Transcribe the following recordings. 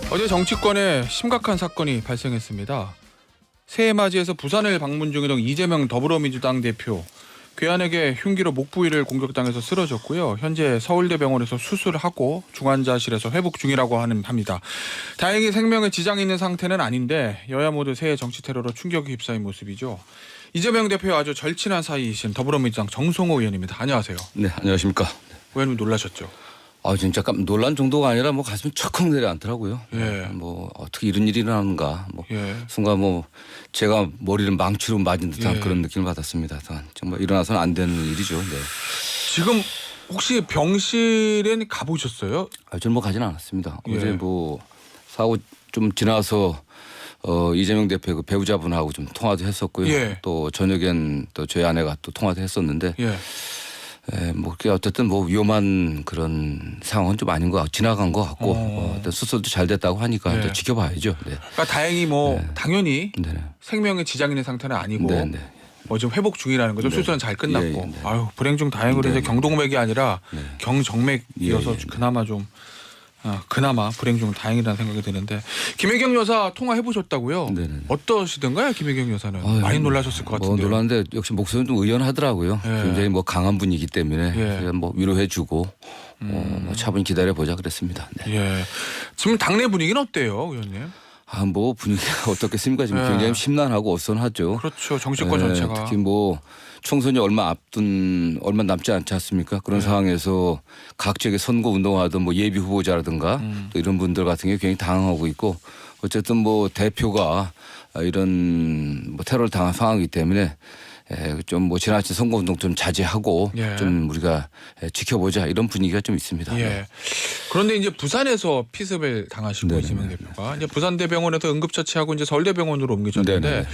어제 정치권에 심각한 사건이 발생했습니다. 새해 맞이해서 부산을 방문 중이던 이재명 더불어민주당 대표 괴한에게 흉기로 목 부위를 공격당해서 쓰러졌고요. 현재 서울대병원에서 수술을 하고 중환자실에서 회복 중이라고 합니다. 다행히 생명에 지장이 있는 상태는 아닌데 여야 모두 새해 정치 테러로 충격에 휩싸인 모습이죠. 이재명 대표와 아주 절친한 사이이신 더불어민주당 정성호 의원입니다. 안녕하세요. 네, 안녕하십니까. 의원님 놀라셨죠? 진짜 놀란 정도가 아니라 가슴이 척컥 내려앉더라고요. 예. 어떻게 이런 일이 일어나는가. 예. 순간 제가 머리를 망치로 맞은 듯한 예. 그런 느낌을 받았습니다. 정말 일어나서는 안 되는 일이죠. 네. 지금 혹시 병실에 가보셨어요? 저는 가지는 않았습니다. 예. 어제 사고 좀 지나서 이재명 대표 그 배우자분하고 좀 통화도 했었고요. 예. 또 저녁엔 또 저희 아내가 또 통화도 했었는데. 예. 그게 어쨌든 위험한 그런 상황은 좀 아닌 것 같고 지나간 것 같고 수술도 잘 됐다고 하니까 네. 또 지켜봐야죠. 네. 그러니까 다행히 당연히 네네. 생명에 지장 있는 상태는 아니고 네네. 지금 회복 중이라는 거죠. 네. 수술은 잘 끝났고. 예, 예, 네. 아유 불행 중 다행으로 이제 네. 경동맥이 아니라 네. 경정맥이어서 예, 예, 네. 그나마 불행 중 다행이라는 생각이 드는데 김혜경 여사 통화해 보셨다고요? 네네. 어떠시던가요, 김혜경 여사는? 많이 놀라셨을 것 같은데. 놀랐는데 역시 목소리는 좀 의연하더라고요. 예. 굉장히 강한 분이기 때문에 예. 그냥 위로해주고 차분히 기다려보자 그랬습니다. 네. 예. 지금 당내 분위기는 어때요, 의원님? 분위기가 어떻겠습니까? 지금 예. 굉장히 심란하고 어선하죠. 그렇죠. 정치권 전체가. 특히 총선이 얼마 남지 않지 않습니까? 그런 상황에서 각 지역에 선거 운동하던 예비 후보자라든가 또 이런 분들 같은 경우 굉장히 당황하고 있고 어쨌든 대표가 이런 테러를 당한 상황이기 때문에 좀 지나친 선거 운동 좀 자제하고 예. 좀 우리가 지켜보자 이런 분위기가 좀 있습니다. 예. 네. 그런데 이제 부산에서 피습을 당하시고 네네. 이재명 대표가 이제 부산대병원에서 응급처치하고 이제 서울대병원으로 옮기셨는데 네네.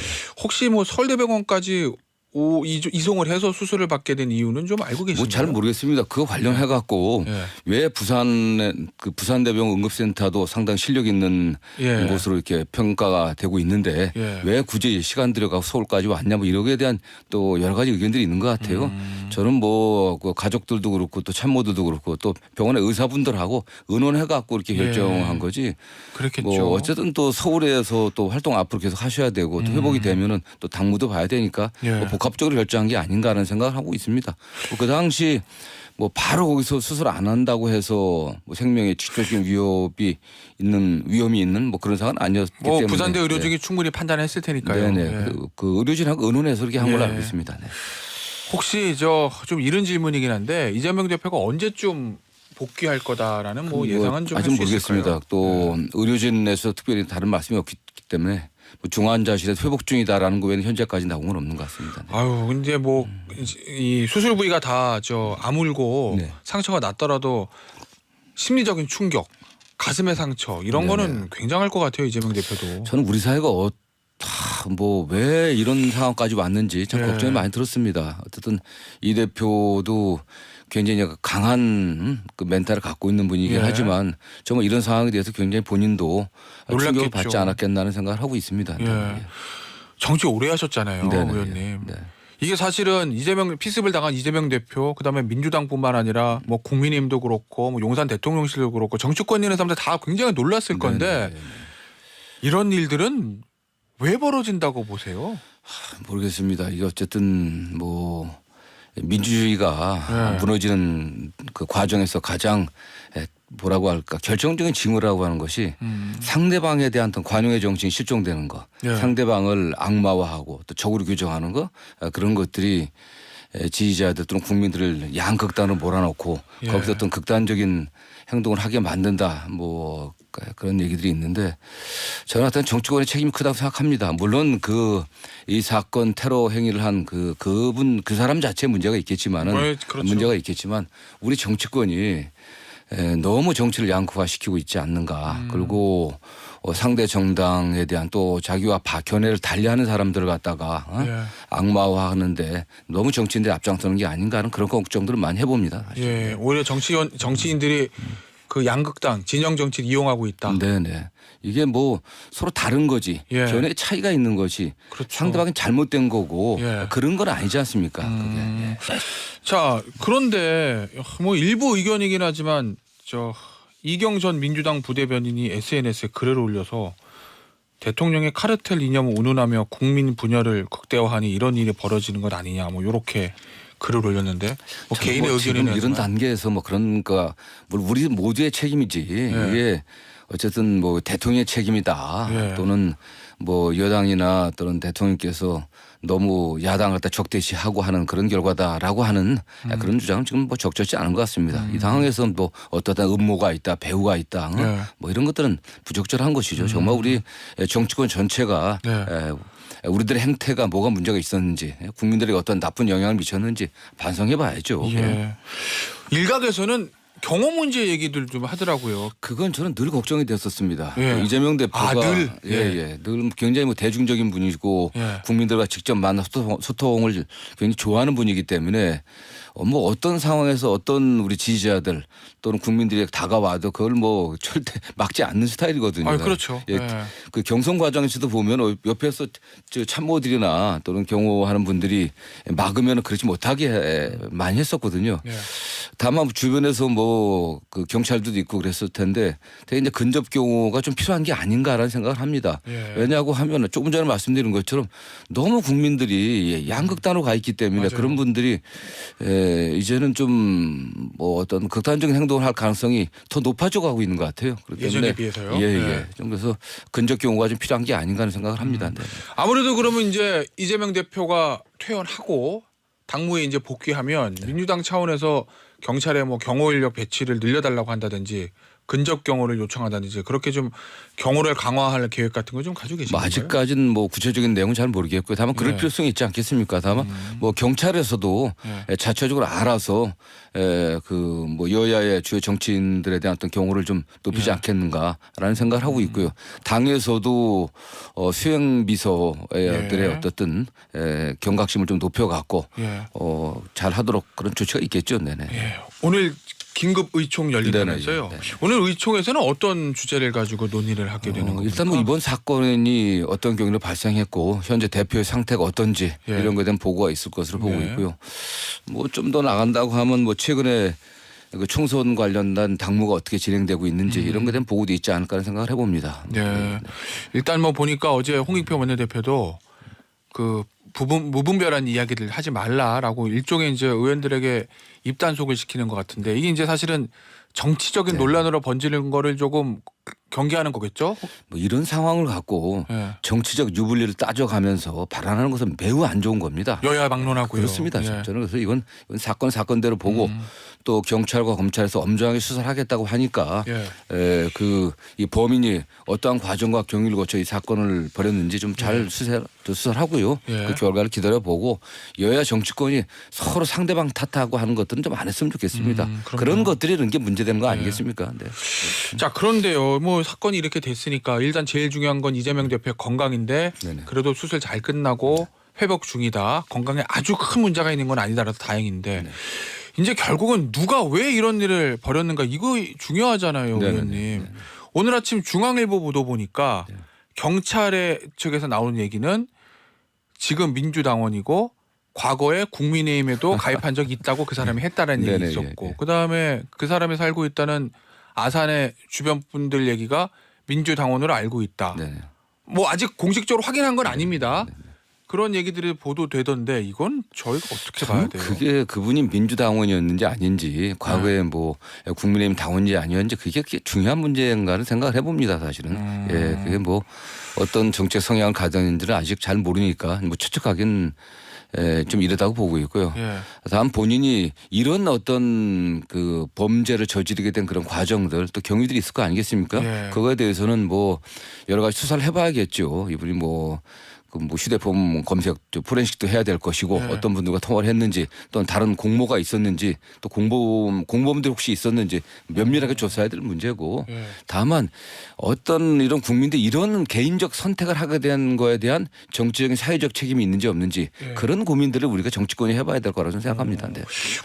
혹시 서울대병원까지 이송을 해서 수술을 받게 된 이유는 좀 알고 계신가요? 잘 모르겠습니다. 그거 관련해 갖고 예. 왜 부산대병원 응급센터도 상당히 실력 있는 예. 곳으로 이렇게 평가가 되고 있는데 예. 왜 굳이 시간 들여가 서울까지 왔냐 이런 거에 대한 또 여러 가지 의견들이 있는 것 같아요. 저는 그 가족들도 그렇고 또 참모들도 그렇고 또 병원의 의사분들하고 의논해 갖고 이렇게 결정한 거지. 그렇겠죠. 어쨌든 또 서울에서 또 활동 앞으로 계속 하셔야 되고 또 회복이 되면은 또 당무도 봐야 되니까 예. 복합적으로 결정한 게 아닌가 하는 생각을 하고 있습니다. 그 당시 바로 거기서 수술 안 한다고 해서 생명에 직접적인 위험이 있는 그런 상황은 아니었기 때문에. 부산대 의료진이 충분히 판단했을 테니까요. 네네. 예. 그 의료진하고 의논해서 그렇게 한 걸로 예. 알고 있습니다. 네. 혹시 좀 이런 질문이긴 한데 이재명 대표가 언제쯤 복귀할 거다라는 예상은 좀 할 아직 수 있을까요? 모르겠습니다. 또 의료진에서 특별히 다른 말씀이 없기 때문에 중환자실에서 회복 중이다라는 거 외에는 현재까지 나온 건 없는 것 같습니다. 네. 아유, 근데 이 수술 부위가 다 아물고 네. 상처가 났더라도 심리적인 충격, 가슴의 상처 이런 거는 굉장할 것 같아요, 이재명 대표도. 저는 우리 사회가 왜 이런 상황까지 왔는지 참 예. 걱정이 많이 들었습니다. 어쨌든 이 대표도 굉장히 강한 그 멘탈을 갖고 있는 분이긴 예. 하지만 정말 이런 상황에 대해서 굉장히 본인도 놀랐겠죠. 충격을 받지 않았겠나는 생각을 하고 있습니다. 예. 정치 오래 하셨잖아요, 네네. 의원님. 네. 이게 사실은 피습을 당한 이재명 대표, 그다음에 민주당뿐만 아니라 국민의힘도 그렇고 용산 대통령실도 그렇고 정치권에 있는 사람들 다 굉장히 놀랐을 건데 네네. 이런 일들은 왜 벌어진다고 보세요? 모르겠습니다. 이게 어쨌든 민주주의가 무너지는 그 과정에서 가장 결정적인 징후라고 하는 것이 상대방에 대한 어떤 관용의 정신이 실종되는 거, 예. 상대방을 악마화하고 또 적으로 규정하는 거, 그런 것들이 지지자들 또는 국민들을 양극단으로 몰아넣고 예. 거기서 어떤 극단적인 행동을 하게 만든다. 그런 얘기들이 있는데 저는 어떤 정치권의 책임이 크다고 생각합니다. 물론 이 사건 테러 행위를 한 그 사람 자체의 문제가 있겠지만은 그렇죠. 문제가 있겠지만 우리 정치권이 너무 정치를 양극화시키고 있지 않는가. 그리고 상대 정당에 대한 또 자기와 견해를 달리하는 사람들을 갖다가 예. 악마화하는데 너무 정치인들이 앞장서는 게 아닌가 하는 그런 걱정들을 많이 해봅니다. 사실. 예, 오히려 정치인들이 그 양극당 진영 정치를 이용하고 있다. 네네. 이게 서로 다른 거지. 예. 견해의 차이가 있는 것이 그렇죠. 상대방이 잘못된 거고 예. 그런 건 아니지 않습니까? 그게. 예. 자, 그런데 일부 의견이긴 하지만 이경선 민주당 부대변인이 SNS에 글을 올려서 대통령의 카르텔 이념을 운운하며 국민 분열을 극대화하니 이런 일이 벌어지는 것 아니냐 뭐 이렇게 글을 올렸는데 뭐 개인의 의견이는 지금 이런 단계에서 뭐 그러니까 우리 모두의 책임이지 이게 어쨌든 뭐 대통령의 책임이다 또는 뭐 여당이나 또는 대통령께서 너무 야당을 갖다 적대시하고 하는 그런 결과다라고 하는 그런 주장은 지금 뭐 적절치 않은 것 같습니다. 이 상황에서 뭐 어떠한 음모가 있다, 배후가 있다, 뭐 이런 것들은 부적절한 것이죠. 정말 우리 정치권 전체가 우리들의 행태가 뭐가 문제가 있었는지 국민들에게 어떤 나쁜 영향을 미쳤는지 반성해 봐야죠. 일각에서는 경호 문제 얘기들 좀 하더라고요. 그건 저는 늘 걱정이 됐었습니다. 이재명 대표가 늘 굉장히 뭐 대중적인 분이고 국민들과 직접 만나 소통을 굉장히 좋아하는 분이기 때문에 뭐 어떤 상황에서 어떤 우리 지지자들 또는 국민들이 다가와도 그걸 뭐 절대 막지 않는 스타일이거든요. 그렇죠. 그 경선 과정에서도 보면 옆에서 참모들이나 또는 경호하는 분들이 막으면 그렇지 못하게 많이 했었거든요. 다만 주변에서 뭐 그 경찰도 있고 그랬을 텐데 되게 이제 근접 경호가 좀 필요한 게 아닌가라는 생각을 합니다. 왜냐하고 하면 조금 전에 말씀드린 것처럼 너무 국민들이 양극단으로 가 있기 때문에 그런 분들이 이제는 좀 뭐 어떤 극단적인 행동을 할 가능성이 더 높아져 가고 있는 것 같아요. 예전에 비해서요. 좀 그래서 근접 경호가 좀 필요한 게 아닌가 하는 생각을 합니다. 아무래도 그러면 이제 이재명 대표가 퇴원하고 당무에 이제 복귀하면 민주당 차원에서 경찰의 뭐 경호 인력 배치를 늘려달라고 한다든지 근접 경호를 요청하다든지 그렇게 좀 경호를 강화할 계획 같은 거 좀 가지고 계신가요? 아직까지는 뭐 구체적인 내용은 잘 모르겠고요. 다만 그럴 필요성이 있지 않겠습니까? 다만 뭐 경찰에서도 자체적으로 알아서 그 뭐 여야의 주요 정치인들에 대한 어떤 경호를 좀 높이지 않겠는가라는 생각을 하고 있고요. 당에서도 수행 비서들의 어떤 경각심을 좀 높여갖고 잘 하도록 그런 조치가 있겠죠. 오늘 긴급 의총 열린다면서요. 오늘 의총에서는 어떤 주제를 가지고 논의를 하게 되는 겁니까? 일단 뭐 이번 사건이 어떤 경위로 발생했고 현재 대표의 상태가 어떤지 이런 것에 대한 보고가 있을 것으로 보고 있고요. 뭐 좀 더 나간다고 하면 뭐 최근에 그 총선 관련된 당무가 어떻게 진행되고 있는지 이런 것에 대한 보고도 있지 않을까 하는 생각을 해봅니다. 일단 뭐 보니까 어제 홍익표 원내대표도 그 무분별한 이야기를 하지 말라라고 일종의 이제 의원들에게 입단속을 시키는 것 같은데 이게 이제 사실은 정치적인 논란으로 번지는 거를 조금 경계하는 거겠죠? 뭐 이런 상황을 갖고 정치적 유불리를 따져가면서 발언하는 것은 매우 안 좋은 겁니다. 여야 막론하고요. 그렇습니다. 저는 그래서 이건 사건대로 보고 또 경찰과 검찰에서 엄정하게 수사를 하겠다고 하니까 이 범인이 어떠한 과정과 경위를 거쳐 이 사건을 벌였는지 좀 잘 수사를 하고요. 그 결과를 기다려보고 여야 정치권이 서로 상대방 탓하고 하는 것들은 좀 안 했으면 좋겠습니다. 그런 것들이 이런 게 문제되는 거 아니겠습니까? 자 그런데요. 뭐 사건이 이렇게 됐으니까 일단 제일 중요한 건 이재명 대표의 건강인데 그래도 수술 잘 끝나고 회복 중이다. 건강에 아주 큰 문제가 있는 건 아니다라서 다행인데 이제 결국은 누가 왜 이런 일을 벌였는가 이거 중요하잖아요. 의원님. 오늘 아침 중앙일보 보도 보니까 경찰의 측에서 나오는 얘기는 지금 민주당원이고 과거에 국민의힘에도 가입한 적이 있다고 그 사람이 했다라는 얘기 있었고 그다음에 그 사람이 살고 있다는 아산의 주변 분들 얘기가 민주당원으로 알고 있다. 뭐 아직 공식적으로 확인한 건 아닙니다. 그런 얘기들이 보도되던데 이건 저희가 어떻게 봐야 돼요? 그게 그분이 민주당원이었는지 아닌지 과거에 뭐 국민의힘 당원인지 아니었는지 그게 중요한 문제인가를 생각을 해봅니다. 사실은. 그게 뭐 어떤 정책 성향을 가졌는지를 아직 잘 모르니까 뭐 추측하기는 좀 이르다고 보고 있고요. 다음 본인이 이런 어떤 그 범죄를 저지르게 된 그런 과정들 또 경위들이 있을 거 아니겠습니까? 그거에 대해서는 뭐 여러 가지 수사를 해봐야겠죠. 이분이 뭐 휴대폰 검색 포렌식도 해야 될 것이고 어떤 분들과 통화를 했는지 또는 다른 공모가 있었는지 또 공범들 혹시 있었는지 면밀하게 조사해야 될 문제고 다만 어떤 이런 국민들 이런 개인적 선택을 하게 된 거에 대한 정치적인 사회적 책임이 있는지 없는지 그런 고민들을 우리가 정치권이 해봐야 될 거라고 생각합니다.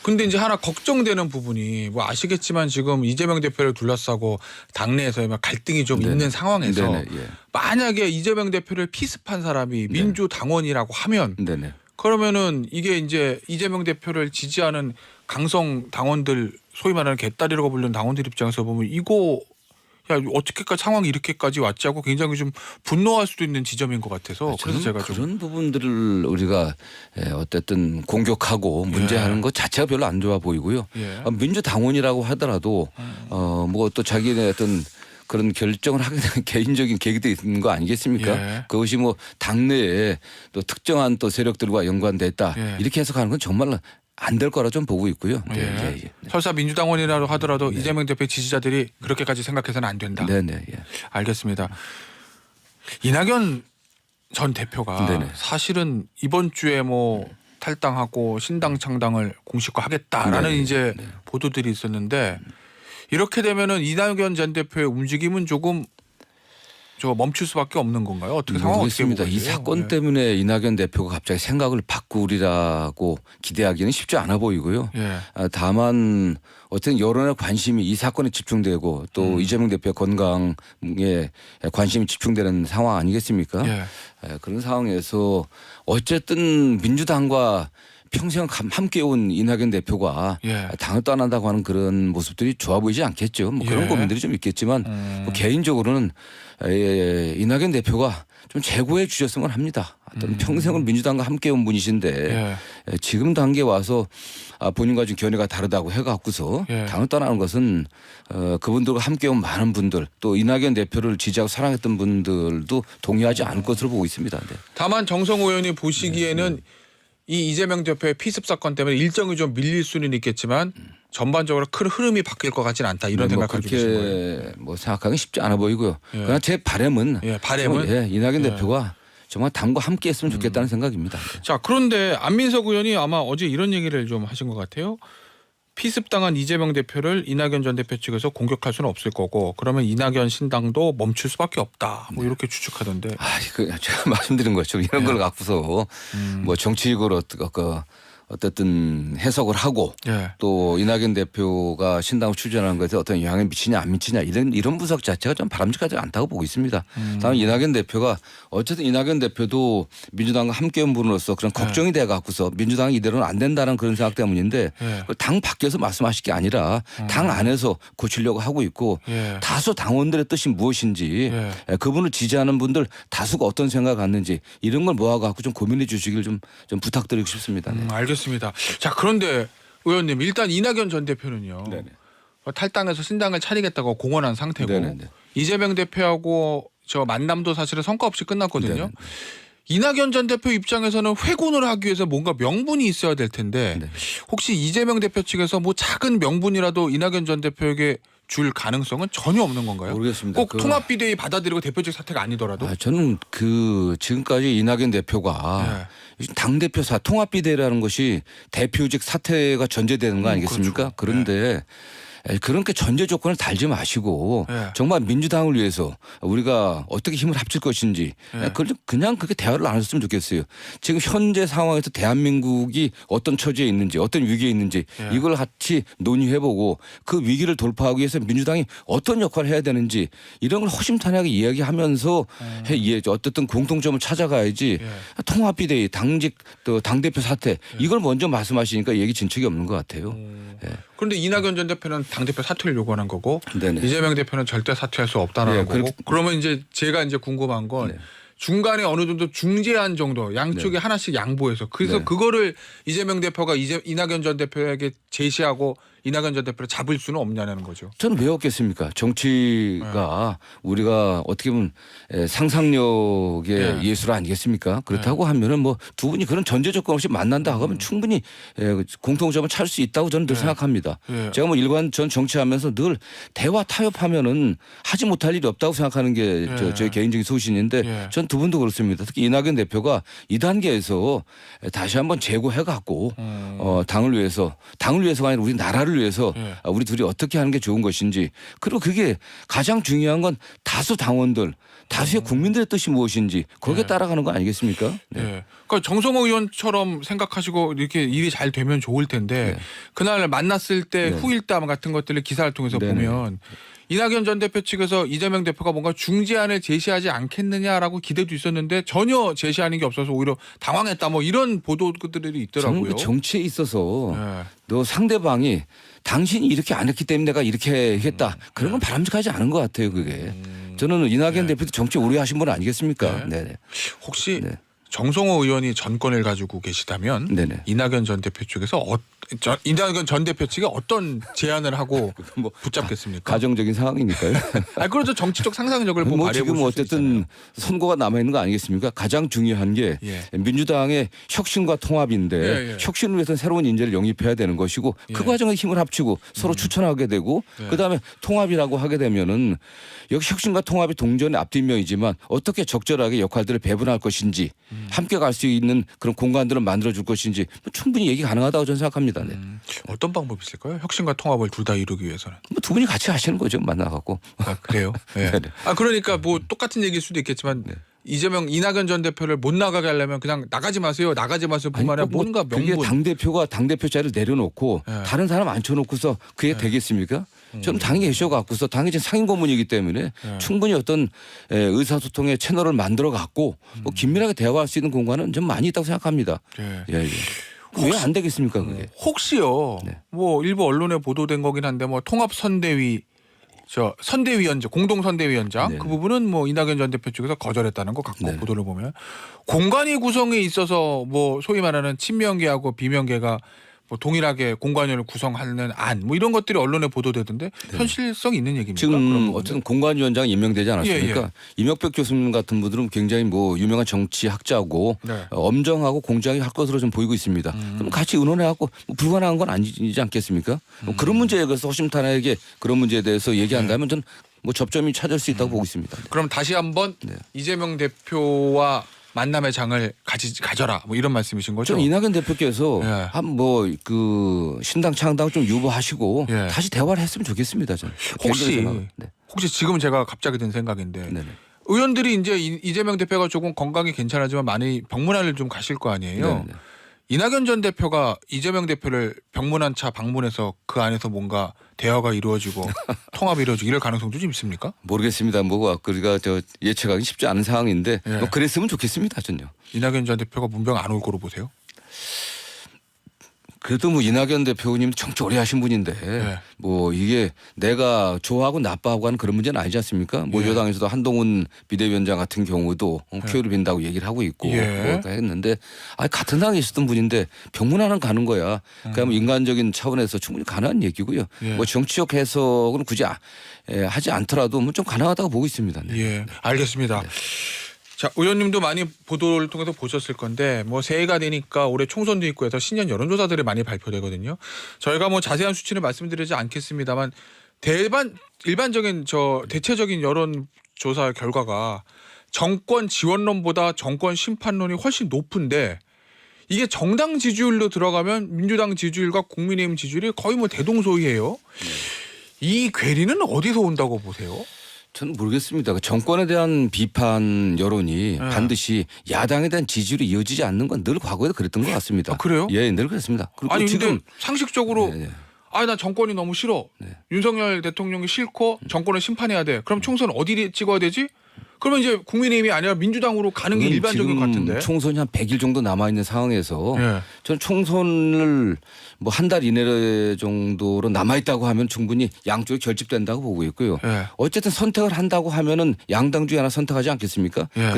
근데 이제 하나 걱정되는 부분이 뭐 아시겠지만 지금 이재명 대표를 둘러싸고 당내에서 갈등이 좀 있는 상황에서 만약에 이재명 대표를 피습한 사람이 민주당원이라고 하면 그러면은 이게 이제 이재명 대표를 지지하는 강성 당원들 소위 말하는 개딸이라고 부르는 당원들 입장에서 보면 이거 야 어떻게까지 상황이 이렇게까지 왔지 하고 굉장히 좀 분노할 수도 있는 지점인 것 같아서 그래서 제가 좀 그런 부분들을 우리가 어쨌든 공격하고 문제하는 것 자체가 별로 안 좋아 보이고요. 예. 민주당원이라고 하더라도 뭐 또 자기네 어떤 그런 결정을 하게 되는 개인적인 계기도 있는 거 아니겠습니까? 예. 그것이 뭐 당내에 또 특정한 또 세력들과 연관됐다 예. 이렇게 해석하는 건 정말 안 될 거라 좀 보고 있고요. 예. 네. 설사 민주당원이라도 하더라도 이재명 대표 지지자들이 그렇게까지 생각해서는 안 된다. 네네. 예. 알겠습니다. 이낙연 전 대표가 네네. 사실은 이번 주에 뭐 탈당하고 신당 창당을 공식화하겠다라는 네네. 이제 보도들이 있었는데 이렇게 되면은 이낙연 전 대표의 움직임은 조금 저 멈출 수밖에 없는 건가요? 어떻게 상황 어떻게 모르겠습니다. 보세요? 이 사건 예. 때문에 이낙연 대표가 갑자기 생각을 바꾸리라고 기대하기는 쉽지 않아 보이고요. 예. 다만 어떤 여론의 관심이 이 사건에 집중되고 또 이재명 대표의 건강에 관심이 집중되는 상황 아니겠습니까? 예. 그런 상황에서 어쨌든 민주당과 평생 함께 온 이낙연 대표가 예. 당을 떠난다고 하는 그런 모습들이 좋아 보이지 않겠죠. 뭐 그런 예. 고민들이 좀 있겠지만 뭐 개인적으로는 이낙연 대표가 좀 제고해 주셨으면 합니다. 어떤 평생을 민주당과 함께 온 분이신데 지금 단계에 와서 본인과 좀 견해가 다르다고 해갖고서 예. 당을 떠나는 것은 그분들과 함께 온 많은 분들 또 이낙연 대표를 지지하고 사랑했던 분들도 동의하지 않을 것으로 보고 있습니다. 네. 다만 정성호 의원이 보시기에는 이 이재명 대표의 피습 사건 때문에 일정이 좀 밀릴 수는 있겠지만 전반적으로 큰 흐름이 바뀔 것 같지는 않다 이런 생각 가지고 계신 거예요. 그렇게 뭐 생각하기 쉽지 않아 보이고요. 예. 그러나 제 바람은 바람은 이낙연 대표가 정말 당과 함께했으면 좋겠다는 생각입니다. 자 그런데 안민석 의원이 아마 어제 이런 얘기를 좀 하신 것 같아요. 피습당한 이재명 대표를 이낙연 전 대표 측에서 공격할 수는 없을 거고 그러면 이낙연 신당도 멈출 수밖에 없다. 뭐 이렇게 추측하던데. 제가 말씀드린 것처럼 이런 걸 갖고서 뭐 정치적으로 어쨌든 해석을 하고 예. 또 이낙연 대표가 신당을 추진하는 것에 어떤 영향을 미치냐 안 미치냐 이런 분석 자체가 좀 바람직하지 않다고 보고 있습니다. 다만 이낙연 대표가 어쨌든 이낙연 대표도 민주당과 함께 온 분으로서 그런 걱정이 돼 갖고서 민주당이 이대로는 안 된다는 그런 생각 때문인데 당 밖에서 말씀하실 게 아니라 당 안에서 고치려고 하고 있고 다수 당원들의 뜻이 무엇인지 그분을 지지하는 분들 다수가 어떤 생각을 갖는지 이런 걸 모아 갖고 좀 고민해 주시길 좀 부탁드리고 싶습니다. 네. 알겠습니다. 자 그런데 의원님 일단 이낙연 전 대표는요. 네네. 탈당해서 신당을 차리겠다고 공언한 상태고 네네네. 이재명 대표하고 저 만남도 사실은 성과 없이 끝났거든요. 네네. 이낙연 전 대표 입장에서는 회군을 하기 위해서 뭔가 명분이 있어야 될 텐데 네. 혹시 이재명 대표 측에서 뭐 작은 명분이라도 이낙연 전 대표에게 줄 가능성은 전혀 없는 건가요? 모르겠습니다. 꼭 통합비대위 받아들이고 대표직 사퇴가 아니더라도. 저는 지금까지 이낙연 대표가 당대표 통합비대라는 것이 대표직 사퇴가 전제되는 거 아니겠습니까? 그렇죠. 그런데 그렇게 전제 조건을 달지 마시고 네. 정말 민주당을 위해서 우리가 어떻게 힘을 합칠 것인지 그냥 그렇게 대화를 나눴으면 좋겠어요. 지금 현재 상황에서 대한민국이 어떤 처지에 있는지 어떤 위기에 있는지 이걸 같이 논의해보고 그 위기를 돌파하기 위해서 민주당이 어떤 역할을 해야 되는지 이런 걸 허심탄회하게 이야기하면서 어쨌든 공통점을 찾아가야지 통합비대위 당직 또 당대표 사퇴 이걸 먼저 말씀하시니까 얘기 진척이 없는 것 같아요. 그런데 이낙연 전 대표는 당대표 사퇴를 요구하는 거고 네네. 이재명 대표는 절대 사퇴할 수 없다라는 거고 그러면 이제 제가 이제 궁금한 건 중간에 어느 정도 중재안 정도 양쪽에 하나씩 양보해서 그래서 그거를 이재명 대표가 이낙연 전 대표에게 제시하고 이낙연 전 대표를 잡을 수는 없냐는 거죠. 저는 왜 없겠습니까? 정치가 우리가 어떻게 보면 상상력의 예술 아니겠습니까? 그렇다고 하면은 뭐 두 분이 그런 전제 조건 없이 만난다 하면 충분히 공통점을 찾을 수 있다고 저는 늘 생각합니다. 제가 뭐 일관 전 정치하면서 늘 대화 타협하면은 하지 못할 일이 없다고 생각하는 게 저의 개인적인 소신인데 전 두 분도 그렇습니다. 특히 이낙연 대표가 이 단계에서 다시 한번 재고해 갖고 당을 위해서가 아니라 우리 나라를 위해서 우리 둘이 어떻게 하는 게 좋은 것인지 그리고 그게 가장 중요한 건 다수 당원들 다수의 국민들의 뜻이 무엇인지 거기에 따라가는 거 아니겠습니까? 네. 그러니까 정성호 의원처럼 생각하시고 이렇게 일이 잘 되면 좋을 텐데 그날 만났을 때 후일담 같은 것들을 기사를 통해서 보면 이낙연 전 대표 측에서 이재명 대표가 뭔가 중재안을 제시하지 않겠느냐라고 기대도 있었는데 전혀 제시하는 게 없어서 오히려 당황했다 뭐 이런 보도들이 있더라고요. 저는 그 정치에 있어서 네. 너 상대방이 당신이 이렇게 안 했기 때문에 내가 이렇게 했다. 그런 건 바람직하지 않은 것 같아요. 그게. 저는 이낙연 대표도 정치 오래 하신 분 아니겠습니까? 네. 혹시 네. 정성호 의원이 전권을 가지고 계시다면 네네. 이낙연 전 대표 쪽에서 이낙연 전 대표 측이 어떤 제안을 하고 뭐 붙잡겠습니까? 가정적인 상황이니까요. 아 그래도 정치적 상상력을 뭐 뭐 발휘해 지금 볼 수 어쨌든 있잖아요. 선거가 남아 있는 거 아니겠습니까? 가장 중요한 게 예. 민주당의 혁신과 통합인데 예. 혁신을 위해서는 새로운 인재를 영입해야 되는 것이고 그 예. 과정에 힘을 합치고 서로 추천하게 되고 예. 그다음에 통합이라고 하게 되면은 역시 혁신과 통합이 동전의 앞뒷면이지만 어떻게 적절하게 역할들을 배분할 것인지 함께 갈 수 있는 그런 공간들을 만들어 줄 것인지 뭐 충분히 얘기 가능하다고 저는 생각합니다. 네. 어떤 방법이 있을까요? 혁신과 통합을 둘 다 이루기 위해서는. 뭐 두 분이 같이 하시는 거죠. 만나갖고. 아 그래요? 네. 네네. 아 그러니까 뭐 똑같은 얘기일 수도 있겠지만 이낙연 전 대표를 못 나가게 하려면 그냥 나가지 마세요. 나가지 마세요. 뿐만 아니라 뭔가 그게 명분. 당대표가 당대표 자리를 내려놓고 네. 다른 사람 앉혀놓고서 그게 되겠습니까? 저는 당이 계셔갖고서 당이 지금 상임 고문이기 때문에 충분히 어떤 의사소통의 채널을 만들어 갖고 뭐 긴밀하게 대화할 수 있는 공간은 좀 많이 있다고 생각합니다. 예. 예. 왜 안 되겠습니까 그게? 혹시요. 네. 뭐 일부 언론에 보도된 거긴 한데 뭐 통합선대위 선대위원장 공동선대위원장 네. 그 부분은 뭐 이낙연 전 대표 쪽에서 거절했다는 거 갖고 네. 보도를 보면 공간이 구성에 있어서 뭐 소위 말하는 친명계하고 비명계가 뭐 동일하게 공관위를 구성하는 안 뭐 이런 것들이 언론에 보도되던데 현실성 있는 얘기입니까? 지금 그런 어쨌든 공관위원장이 임명되지 않았습니까? 예. 이명박 교수님 같은 분들은 굉장히 뭐 유명한 정치학자고 네. 엄정하고 공정하게 할 것으로 좀 보이고 있습니다. 그럼 같이 의논해갖고 뭐 불가능한 건 아니지 않겠습니까? 뭐 그런 문제에 대해서 허심탄회하게 그런 문제에 대해서 얘기한다면 저는 뭐 접점이 찾을 수 있다고 보고 있습니다. 그럼 다시 한번 네. 이재명 대표와 만남의 장을 가져라 뭐 이런 말씀이신 거죠? 저는 이낙연 대표께서 예. 한 뭐 그 신당 창당 좀 유보하시고 예. 다시 대화를 했으면 좋겠습니다. 저는 혹시 개인적인 생각은. 네. 혹시 지금 제가 갑자기 든 생각인데 네네. 의원들이 이제 이재명 대표가 조금 건강이 괜찮아지만 많이 병문안을 좀 가실 거 아니에요. 네네. 이낙연 전 대표가 이재명 대표를 병문안차 방문해서 그 안에서 뭔가 대화가 이루어지고 통합이 이루어지고 이럴 가능성도 좀 있습니까? 모르겠습니다. 뭐 우리가 저 예측하기 쉽지 않은 상황인데 예. 뭐 그랬으면 좋겠습니다. 전요. 이낙연 전 대표가 문병 안 올 거로 보세요? 그래도 뭐 이낙연 대표님 정치 오래 하신 분인데 예. 뭐 이게 내가 좋아하고 나빠하고 하는 그런 문제는 아니지 않습니까? 뭐 예. 여당에서도 한동훈 비대위원장 같은 경우도 표를 빈다고 얘기를 하고 있고 예. 뭐 했는데 같은 당에 있었던 분인데 병문안은 가는 거야. 그냥 인간적인 차원에서 충분히 가능한 얘기고요. 예. 뭐 정치적 해석은 굳이 하지 않더라도 뭐 좀 가능하다고 보고 있습니다. 네. 예, 알겠습니다. 자, 의원님도 많이 보도를 통해서 보셨을 건데 뭐 새해가 되니까 올해 총선도 있고 해서 신년 여론조사들이 많이 발표되거든요. 저희가 뭐 자세한 수치는 말씀드리지 않겠습니다만 일반적인 대체적인 여론조사 결과가 정권 지원론보다 정권 심판론이 훨씬 높은데 이게 정당 지지율로 들어가면 민주당 지지율과 국민의힘 지지율이 거의 뭐 대동소이해요. 이 괴리는 어디서 온다고 보세요? 저는 모르겠습니다. 그 정권에 대한 비판 여론이 반드시 야당에 대한 지지로 이어지지 않는 건 늘 과거에도 그랬던 것 같습니다. 아, 그래요? 예, 늘 그랬습니다. 그리고 아니 지금 근데 상식적으로 네. 나 정권이 너무 싫어. 윤석열 대통령이 싫고 정권을 심판해야 돼. 그럼 총선 어디 찍어야 되지? 그러면 이제 국민의힘이 아니라 민주당으로 가는 게 일반적인 것 같은데. 총선이 한 100일 정도 남아 있는 상황에서 예. 저는 총선을 뭐 한 달 이내 정도로 남아 있다고 하면 충분히 양쪽이 결집된다고 보고 있고요. 예. 어쨌든 선택을 한다고 하면은 양당 중에 하나 선택하지 않겠습니까? 예.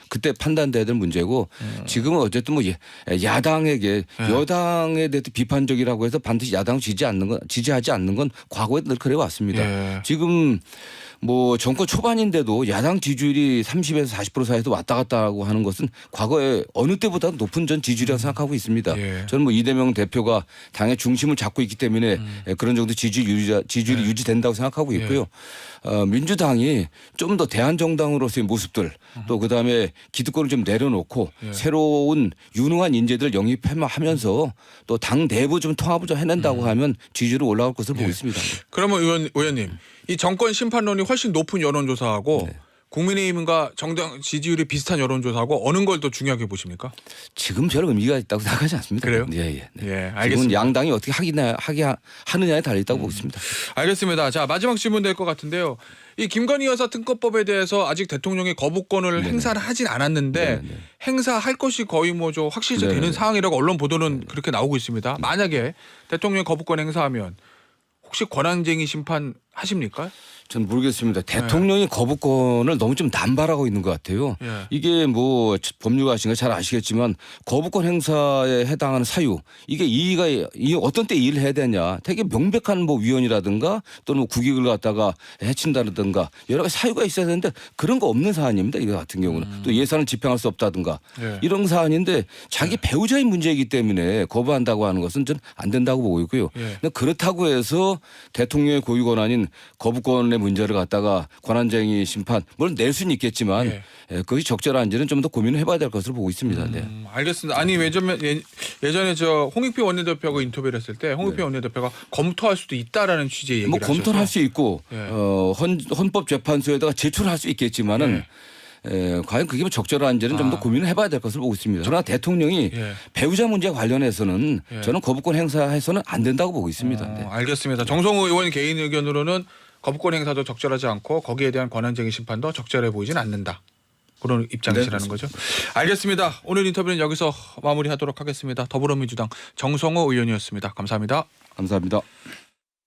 그때 판단돼야 될 문제고 지금은 어쨌든 뭐 야당에게 여당에 대해 비판적이라고 해서 반드시 야당 지지하지 않는 건 과거에 늘 그래 왔습니다. 예. 지금 뭐 정권 초반인데도 야당 지지율이 30에서 40% 사이에서 왔다 갔다 하고 하는 것은 과거에 어느 때보다 높은 전 지지율이라고 생각하고 있습니다. 예. 저는 뭐 이재명 대표가 당의 중심을 잡고 있기 때문에 그런 정도 지지율이 유지된다고 생각하고 있고요. 민주당이 좀 더 대한정당으로서의 모습들 또 그다음에 기득권을 좀 내려놓고 새로운 유능한 인재들 영입하면서 또 당 내부 좀 통합을 좀 해낸다고 하면 지지율이 올라올 것으로 보고 있습니다. 그러면 의원님 이 정권 심판론이 훨씬 높은 여론조사하고 국민의힘과 정당 지지율이 비슷한 여론조사하고 어느 걸 더 중요하게 보십니까? 지금 별 의미가 있다고 생각하지 않습니다. 그래요? 예, 예. 네. 예, 지금 알겠습니다. 양당이 어떻게 하느냐에 달려 있다고 보고 있습니다. 알겠습니다. 자, 마지막 질문 될 것 같은데요. 이 김건희 여사 특검법에 대해서 아직 대통령이 거부권을 네네. 행사를 하진 않았는데 네네. 행사할 것이 거의 뭐 좀 확실시 되는 네네. 상황이라고 언론 보도는 그렇게 나오고 있습니다. 만약에 대통령이 거부권 행사하면 혹시 권한쟁의 심판 하십니까? 전 모르겠습니다. 대통령이 거부권을 너무 좀 남발하고 있는 것 같아요. 예. 이게 뭐 법률가신가 잘 아시겠지만 거부권 행사에 해당하는 사유 이게 이 어떤 때 이의를 해야 되냐 되게 명백한 뭐 위헌이라든가 또는 뭐 국익을 갖다가 해친다든가 여러 가지 사유가 있어야 되는데 그런 거 없는 사안입니다. 이거 같은 경우는 또 예산을 집행할 수 없다든가 예. 이런 사안인데 자기 배우자의 문제이기 때문에 거부한다고 하는 것은 전 안 된다고 보고 있고요. 예. 근데 그렇다고 해서 대통령의 고유 권한인 거부권의 문제를 갖다가 권한쟁의 심판 물론 낼 수는 있겠지만 예. 그것이 적절한지는 좀 더 고민을 해봐야 될 것으로 보고 있습니다. 네. 알겠습니다. 아니 예전에 저 홍익표 원내대표가 인터뷰를 했을 때 홍익표 원내대표가 검토할 수도 있다라는 취지의 얘기를 뭐 검토를 할 수 있고 예. 헌법재판소에다가 제출할 수 있겠지만은 과연 그게 뭐 적절한지는 좀 더 고민을 해봐야 될 것으로 보고 있습니다. 그러나 대통령이 예. 배우자 문제 관련해서는 예. 저는 거부권 행사해서는 안 된다고 보고 있습니다. 네. 알겠습니다. 정성호 의원 개인 의견으로는 거부권 행사도 적절하지 않고 거기에 대한 권한쟁의 심판도 적절해 보이진 않는다. 그런 입장이시라는 거죠. 알겠습니다. 오늘 인터뷰는 여기서 마무리하도록 하겠습니다. 더불어민주당 정성호 의원이었습니다. 감사합니다. 감사합니다.